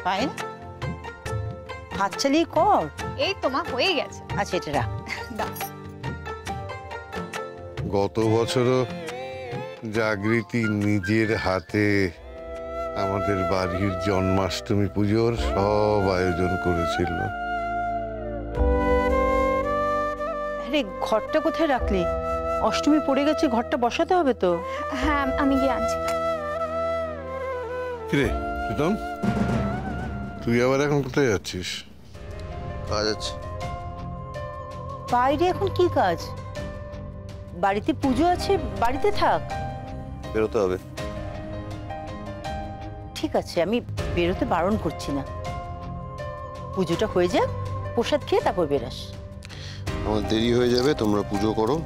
পায়েল হাত চালিয়ে কর। এই তো মা হয়ে গেছে। আচ্ছা এটা রাখ। গত বছরও জাগৃতি নিজের হাতে আমাদের বাড়ির জন্মাষ্টমী পুজোর সব আয়োজন করেছিল। আরে ঘরটা কোথায় রাখলি? অষ্টমী পড়ে গেছে, ঘরটা বসাতে হবে তো। হ্যাঁ আমি গিয়ে আনছি। কিরে প্রীতম, তুই আবার এখন কোথায় যাচ্ছিস? কাজ আছে। বাইরে এখন কি কাজ? বাড়িতে পুজো আছে, বাড়িতে থাক। বেরোতে হবে। ঠিক আছে, আমি বেরোতে বারণ করছি না। পুজোটা হয়ে যাক, প্রসাদ খেয়ে তারপর বেরাস। আমার দেরি হয়ে যাবে, তোমরা পুজো করো,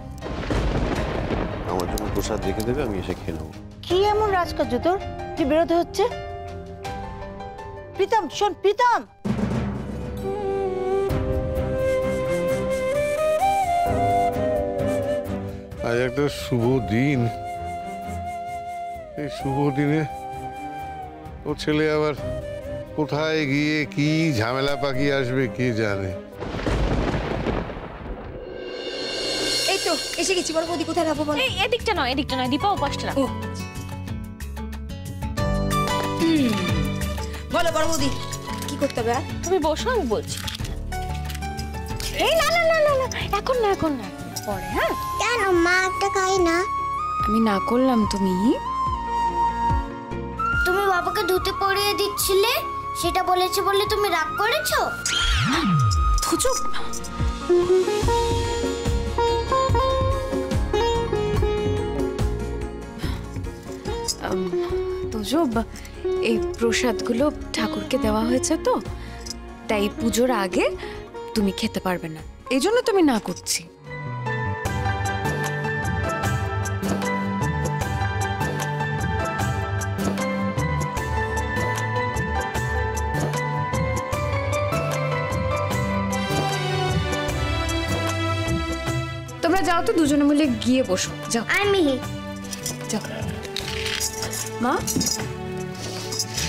আমার জন্য প্রসাদ রেখে দেবে, আমি এসে খেয়ে নেবো। কি এমন রাজকার্য তোর যে বেরোতে হচ্ছে? প্রীতম শোন, প্রীতম আজ একটা শুভ দিন। এই শুভ দিনে ও ছেলে আবার কোথায় গিয়ে কি ঝামেলা পাকিয়ে আসবে কে জানে। এই তো এসে গেছি। বড় বৌদি কোথায় যাবো বলো? এই এদিকটা নয় দীপা ওপাশটা রাখ। বলো বড় বৌদি কি করতে হবে? তুমি বসো, আমি বলছি। এই না না না না না, এখন না পরে। হ্যাঁ কেন মা একটা খাই না? আমি না করলাম, তুমি তুমি বাবাকে ধুতে পরিয়ে দিচ্ছিলে, সেটা বলেছে বলে তুমি রাগ করেছো? চুপ। তোজো, এই প্রসাদগুলো ঠাকুরকে দেওয়া হয়েছে তো, তাই পুজোর আগে তুমি খেতে পারবে না, এই জন্য তুমি না করছি। তোমরা যাও তো, দুজনে মিলে গিয়ে বসো, যাও। আর মিহি যাও। মা,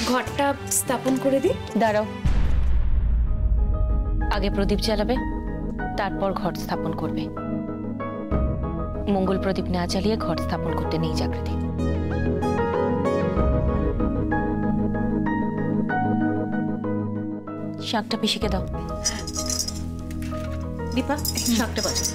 ঘরটা স্থাপন করে দিই। দাঁড়াও, আগে প্রদীপ জ্বালাবে, তারপর ঘট স্থাপন করবে। মঙ্গল প্রদীপ না জ্বালিয়ে ঘট স্থাপন করতে নেই জাগৃতি। শাকটা পিসিকে দাও। দীপা শাকটা বাজো।